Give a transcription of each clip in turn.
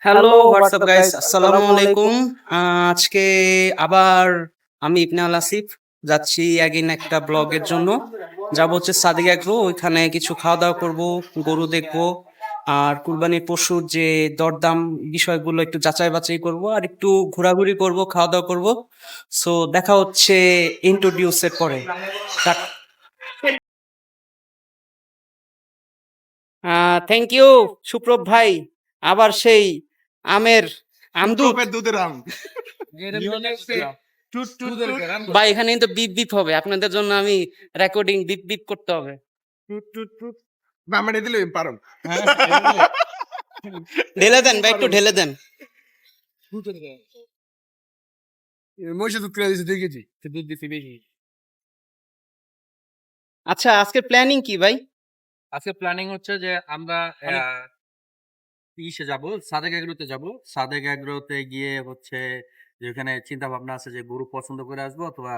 Hello, hello, WhatsApp WhatsApp guys? Guys? আসসালামু আসসালামু আলাইকুম। আলাইকুম। আজকে আবার আমি ইবনে আল আসিফ যাচ্ছি এগেইন একটা ব্লগের জন্য। যাব হচ্ছে সাদিক এগ্রো, ওইখানে কিছু খাওয়া-দাওয়া করব, গরু দেখব, আর কুরবানির পশুর যে দরদাম বিষয়গুলো একটু যাচাই-বাছাই করব, আর একটু ঘোরাঘুরি করব, খাওয়া-দাওয়া করব। সো দেখা হচ্ছে ইন্ট্রোডিউস এর পরে। থ্যাংক ইউ সুপ্রভ ভাই। আবার সেই আমের আমদুত টপের দুধের আম ভাই, এখানে কিন্তু বিপ বিপ হবে, আপনাদের জন্য আমি রেকর্ডিং বিপ বিপ করতে হবে। বামানে দিলে পারম ঢেলে দেন ভাই, একটু ঢেলে দেন। মহিষে দুধ কিনে দিয়েছে 2 কেজি দুধ দিছি বেশি। আচ্ছা, আজকের প্ল্যানিং কি ভাই? আজকে প্ল্যানিং হচ্ছে যে আমরা ইসে যাব, সাদেক এগ্রোতে যাব। সাদেক এগ্রোতে গিয়ে হচ্ছে যে ওখানে চিন্তা ভাবনা আছে যে গরু পছন্দ করে আসবো অথবা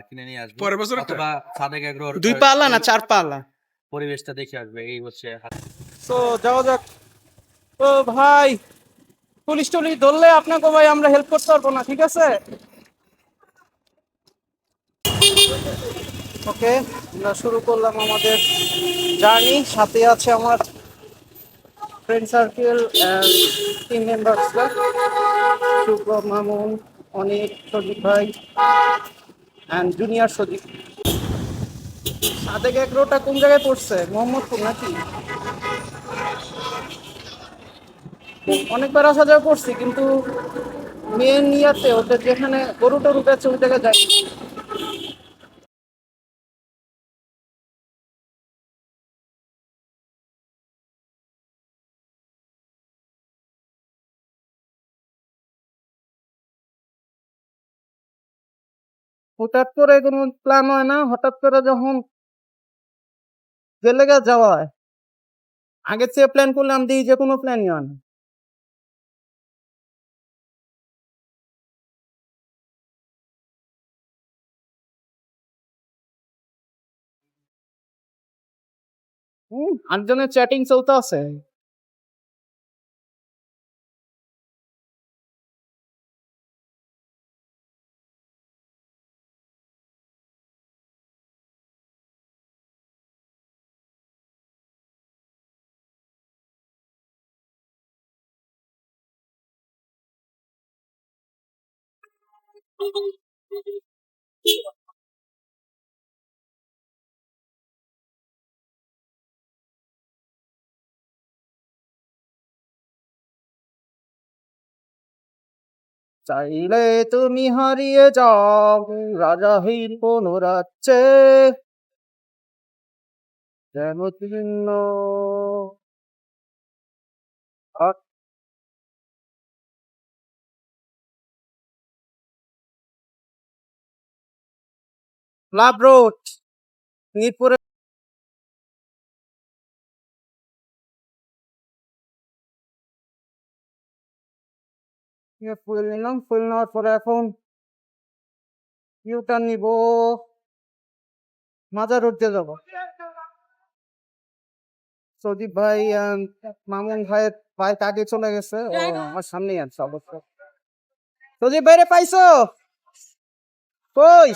কিনে নিয়ে আসবো, পরের বছর একটা? অথবা সাদেক এগ্রোর 2 পাল্লা না 4 পাল্লা? পরিবেশটা দেখে আসবে, এই হচ্ছে। তো যাওয়া যাক। তো ভাই, পুলিশ টুলিশ ধরলে আপনাকে ভাই আমরা হেল্প করতে পারবো না, ঠিক আছে? ওকে, আমরা শুরু করলাম আমাদের জার্নি। সাথে আছে আমার ফ্রেন্ড সার্কেল টিম মেম্বার্সরা, শুক্র, মামুন, অনেক, সজীব ভাই অ্যান্ড জুনিয়র সজীব। সাদেক এগ্রোটা কোন জায়গায় পড়ছে? মোহাম্মদপুর নাকি? অনেকবার আসা যাওয়া করছি, কিন্তু মেন ইয়াতে ওদের যেখানে গরু টরু বেচে ওই জায়গায় যাই। হঠাৎ করে কোনো প্ল্যান হয় না, হঠাৎ করে যখন গেলে যাওয়া হয়। আগের চেয়ে প্ল্যান করলাম দিই, যে কোনো প্ল্যানই হয় না। আটজনের চ্যাটিং চলতে আছে। চাইলে তুমি হারিয়ে যাও রাজাহীন কোন রাজ্যে, যেন তৃণ লাভ রোড মিরপুরে। ফুল নিলাম, ফুল নেওয়ার পরে এখন ইউটার্ন নিব, মাজার রোড দিয়ে যাবো। সজীব ভাই মামুন ভাইয়ের বাইক আগে চলে গেছে, ও আমার সামনেই আছে অবশ্য। সজীব ভাইরে পাইছো? কই?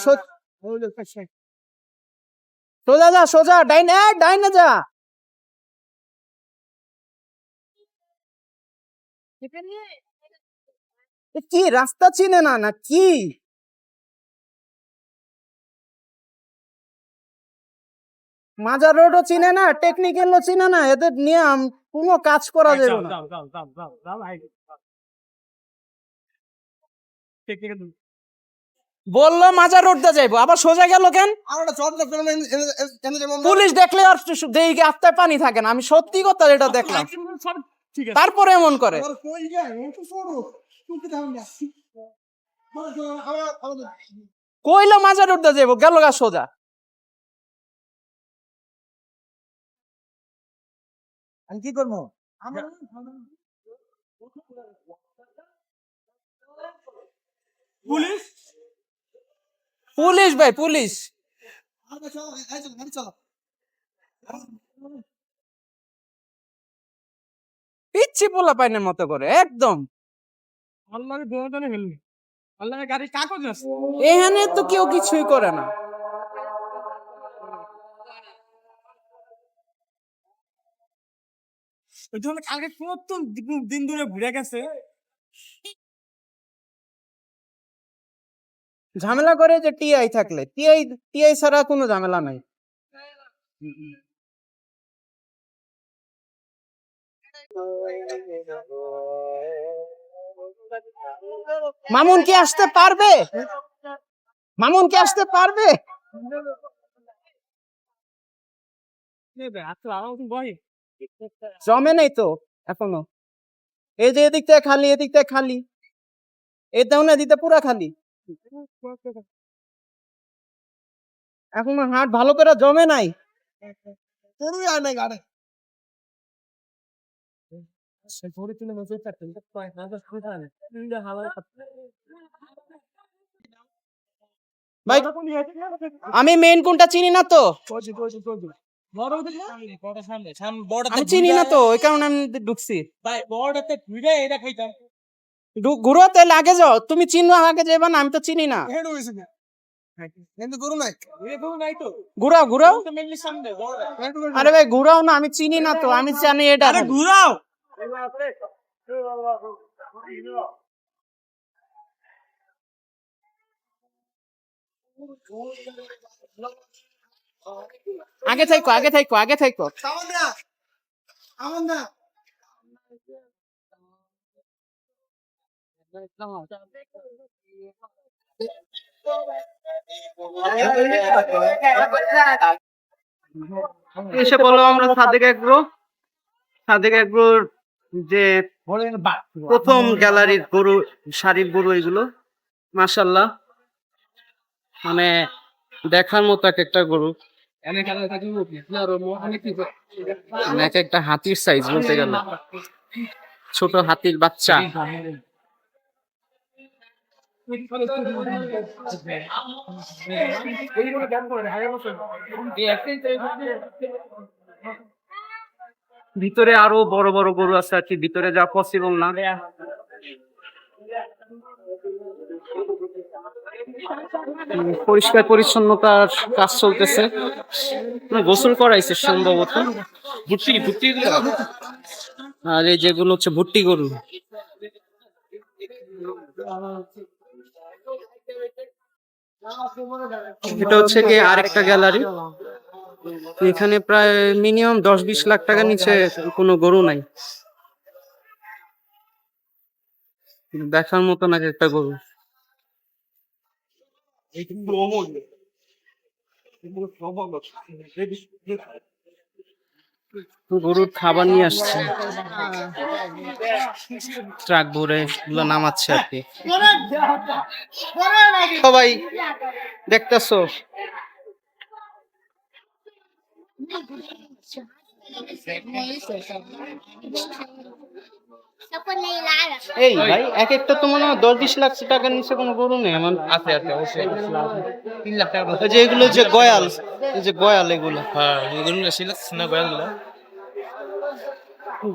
সোজা যা, সোজা ডাইনে, ডাইনে যা। কি রাস্তা চিনে না না কি? মাজার রোডও চিনে না, টেকনিক্যালও চিনে না, এদের নিয়ে কোনো কাজ করা যাবে না। বললো মাজার রোড দিয়ে যাইবো, আবার সোজা গেল কেন? পুলিশ দেখলে আর দেখে আত্মায় পানি থাকে না। আমি সত্যি কথা যেটা দেখলাম, তারপরে এমন করে। কইলো মাজার রোড দিয়ে যাইবো, গেল গা সোজা। আমি কি করবো? পুলিশ, পুলিশ ভাই, পুলিশ। পিচ্ছি পোলা পাইনের মতো করে একদম। আল্লাহর দোয়াদানে ফেলবি আল্লাহর গাড়ি কাগজ আছে এখানে তো কেউ কিছুই করে না। ওই জন্য কালকে কত দিন ধরে ঘুরে গেছে ঝামেলা করে যে টিআই থাকলে, টিআই ছাড়া কোনো ঝামেলা নাই। মামুন কি আসতে পারবে? মামুন কি আসতে পারবে? জমে নেই তো এখনো। এই যে এদিক থেকে খালি, এদিক থেকে খালি, এই দাও না দিতে পুরা খালি। এখনো হাট ভালো করে জমে নাই। তোরই আর নাই গাড়ি ভাই আমি মেইন কোনটা চিনি না তো, আমি চিনি না তো, ওই কারণে আমি ঢুকছি। ঘুরোতে লাগে যাও, তুমি চিনো আগে যাবা না, আমি তো চিনি না। কিন্তু গরু নাই ঘুরাও ঘুরাও, আরে ভাই ঘুরাও না, আমি চিনি না তো, আমি জানি এটা ঘুরাও আগে থাইকো, আগে থাইকো, আগে থাইকো। এসে বলো আমরা সাদেক এগ্রো। সাদেক এগ্রোর যে প্রথম গ্যালারির গরু, শাড়ির গরু, এগুলো মাশাআল্লাহ মানে দেখার মতো এক একটা গরু, মানে এক একটা হাতির সাইজ বলতে গেলে, ছোট হাতির বাচ্চা। ভিতরে আরো বড় বড় গরু আছে আর কি, ভিতরে যাওয়া পসিবল না। পরিষ্কার পরিচ্ছন্নতার কাজ চলতেছে, গোসল করাইছে সম্ভবত। আর এই যেগুলো হচ্ছে ভুট্টি গরু। এটা হচ্ছে কি আরেকটা গ্যালারি, এখানে প্রায় মিনিমাম 10-20 লাখ টাকা নিচে কোনো গরু নাই। দেখার মতো নাকি একটা গরু। গরুর খাবার নিয়ে আসছে, ট্রাক ভরে এগুলো নামাচ্ছে আর কি। সবাই দেখতেছো এই ভাই, এক একটা তো মনে হয় 10-20 লাখ টাকার নিচে কোনো গরু নেই এমন আছে। অবশ্যই 3 লাখ টাকা। যে এগুলো যে গয়াল, এই যে গয়াল, এগুলো হ্যাঁ এগুলো না গয়ালগুলো,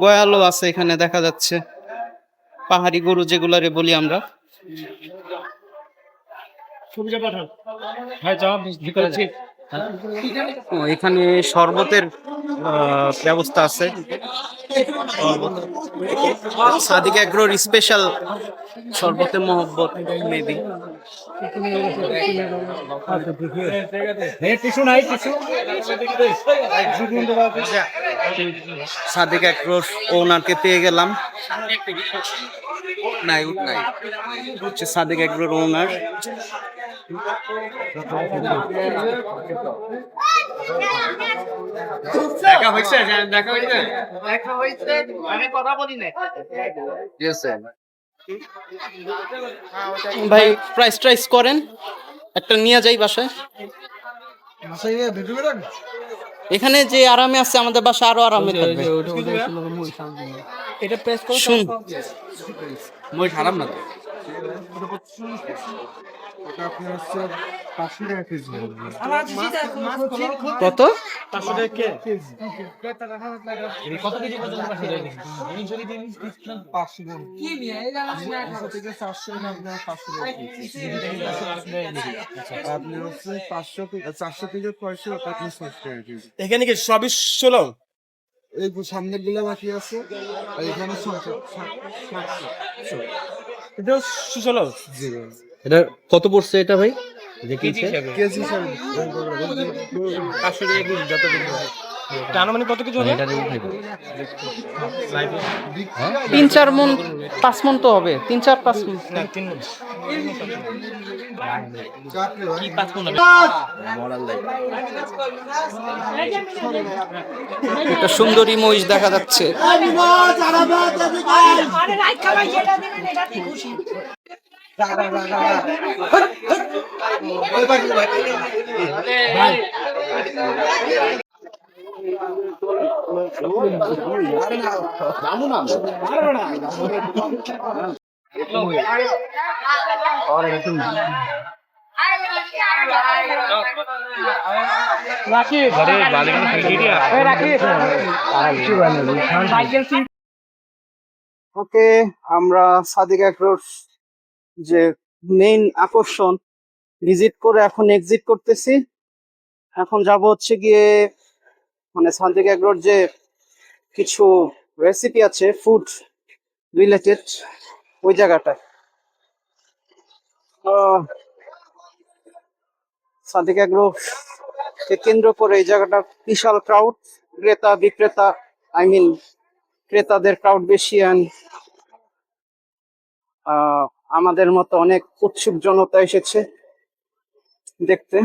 গয়ালও আছে এখানে দেখা যাচ্ছে, পাহাড়ি গরু যেগুলারে বলি আমরা। এখানে শরবতের ব্যবস্থা আছে, সাদিক এগ্রোর স্পেশাল শরবতে মহব্বত মেবি। সাদিক এগ্রোর ওনারকে পেয়ে গেলাম, নাই হচ্ছে সাদিক এগ্রোর ওনার। দেখা হয়েছে, আমি কথা বলি না ভাই। প্রাইস করেন, একটা নিয়ে যাই বাসায়। এখানে যে আরামে আছে, আমাদের বাসা আরো আরামে থাকবে। এটা প্রেস করো, শুন, মই খারাপ না তো ওটা আপনার হচ্ছে 500 টাকা কেজি কত? 500 টাকা কেজি থেকে 400 আপনার 500 টাকা কেজি আপনি হচ্ছে 400 থেকে 500 আপনি 600 টাকা কেজি এখানে কি সবই ষোলো? এই সামনের গুলো বাকি আছে আর এখানে 600 এটা ষোলো। জি ভাই এটা কত পড়ছে এটা ভাই? কেজি হিসাবে এটা আনুমানিক কত কিছু হবে? 3-4 মণ, 5 মণ তো হবে, 3-4-5 মণ। না, 3 মণ। একটা সুন্দরী মহিষ দেখা যাচ্ছে। ওকে, আমরা সাদিক এগ্রোর যে মেইন আকর্ষণ ভিজিট করে এখন এক্সিট করতেছি। এখন যাব হচ্ছে গিয়ে মানে সাদিক এগ্রোর যে কিছু রেসিপি আছে ফুড রিলেটেড ওই জায়গাটায়। সাদিক এগ্রো কে কেন্দ্র করে এই জায়গাটা বিশাল ক্রাউড, ক্রেতা বিক্রেতা ক্রেতাদের ক্রাউড বেশি, and আমাদের মতো অনেক উৎসুক জনতা এসেছে দেখতে।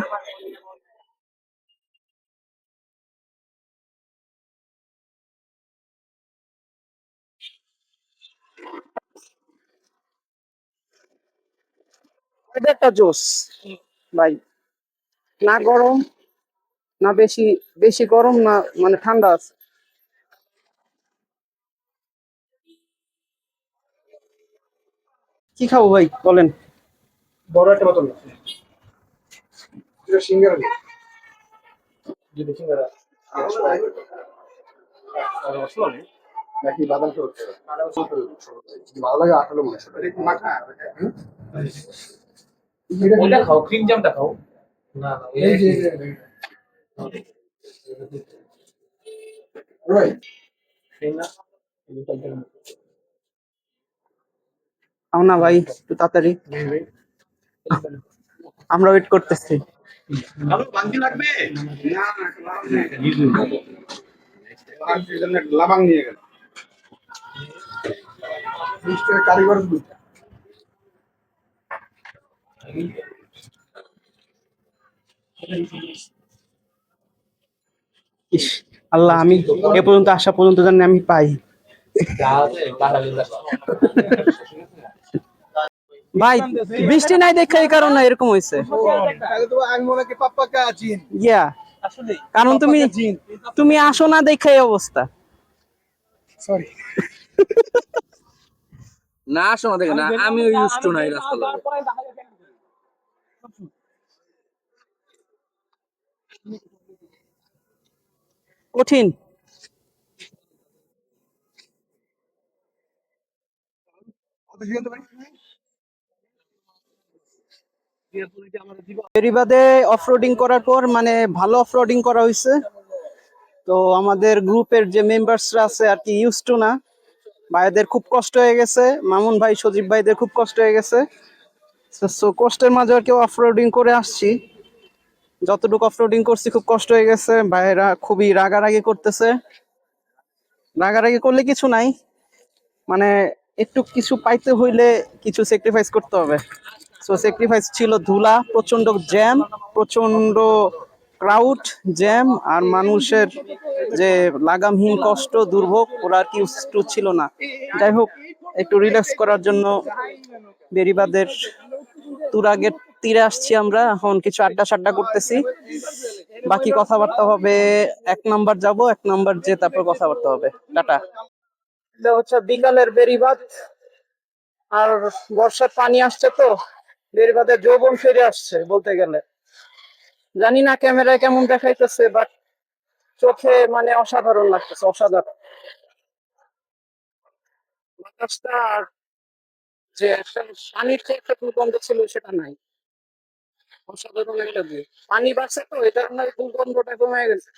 ওয়েদারটা জোস ভাই, না গরম না বেশি বেশি গরম না মানে ঠান্ডা আছে। কি খাবো ভাই বলেন? বড় একটা বোতল এটা সিঙ্গারা যদি সিঙ্গারা নাকি বাদাম শরবত যদি ভালো লাগে আসলে মনে ওটা খাও, ক্রিম জামটা খাও। এই যে রাইট খাও না ভাই একটু তাড়াতাড়ি, আমরা ওয়েট করতেছি। লাবাং নিয়ে গেল মিস্টার কারিগর ইস আল্লাহ, আমি এ পর্যন্ত আসা পর্যন্ত জানি আমি পাই। ভাই বৃষ্টি নাই দেখে এই কারণে এরকম হয়েছে। তাহলে তো আমি মনে করি পাপ্পা কা জিন ইয়া কারণ তুমি আসো না দেখে এই অবস্থা। সরি না আসো না দেখে না, আমিও ইউজ টু নাই রাস্তা। কঠিন। বেরিবাদে অফরোডিং করার পর মানে ভালো অফরোডিং করা হয়েছে। তো আমাদের গ্রুপের যে মেম্বার্সরা আছে আর কি ইউজ টু না, ভাইদের খুব কষ্ট হয়ে গেছে, মামুন ভাই সজীব ভাইদের খুব কষ্ট হয়ে গেছে। সো কষ্টের মাঝে আর কেউ অফরোডিং করে আসছি, যতটুকু অফরোডিং করছি খুব কষ্ট হয়ে গেছে। ভাইয়েরা খুবই রাগারাগি করতেছে। রাগারাগি করলে কিছু নাই, মানে একটু কিছু পাইতে হইলে কিছু স্যাক্রিফাইস করতে হবে। সো স্যাক্রিফাইস ছিল ধুলা, প্রচন্ড জ্যাম, প্রচন্ড ক্রাউড জ্যাম, আর মানুষের যে লাগামহীন কষ্ট দুর্ভোগ, ওরা আর কি একটু ছিল না। যাই হোক, একটু রিল্যাক্স করার জন্য বেরিবাদের তুরাগের তীরে আসছি আমরা। এখন কিছু আড্ডা সাড্ডা করতেছি, বাকি কথাবার্তা হবে 1 নাম্বার যাব, 1 নাম্বার যে তারপর কথাবার্তা হবে। টাটা। এটা হচ্ছে বিকালের বেরিবাদ। আর বর্ষার পানি আসছে তো বেড়িবাঁধে যৌবন ফিরে আসছে বলতে গেলে। জানি না ক্যামেরায় কেমন দেখাইতেছে, বাট চোখে মানে অসাধারণ লাগতেছে, অসাধারণ বাতাসটা। আর যে একটা পানির যে একটা দুর্গন্ধ ছিল সেটা নাই, অসাধারণ একটা ভিউ। পানি বাড়ছে তো এটার দুর্গন্ধটা কমে গেছে।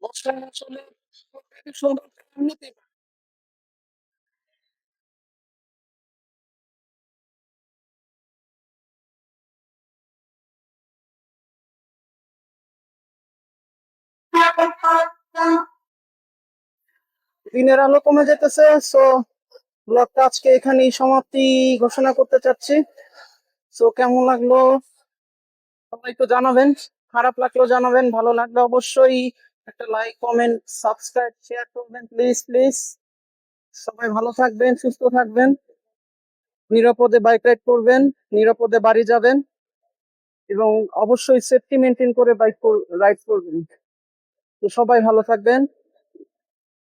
বর্ষায় আসলে প্রকৃতির সৌন্দর্য এমনিতেই দিনের আলো কমে যেতেছে। সো ব্লগটা আজকে এখানেই সমাপ্তি ঘোষণা করতে চাচ্ছি। সো কেমন লাগলো সবাই তো জানাবেন, খারাপ লাগলেও জানাবেন, ভালো লাগলে অবশ্যই একটা লাইক, কমেন্ট, সাবস্ক্রাইব, শেয়ার করবেন প্লিজ প্লিজ। সবাই ভালো থাকবেন, সুস্থ থাকবেন, নিরাপদে বাইক রাইড করবেন, নিরাপদে বাড়ি যাবেন এবং অবশ্যই সেফটি মেনটেন করে বাইক রাইড করবেন। তো সবাই ভালো থাকবেন।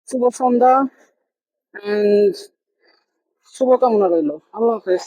শুভ সন্ধ্যা এন্ড শুভকামনা রইল। আল্লাহ হাফেজ।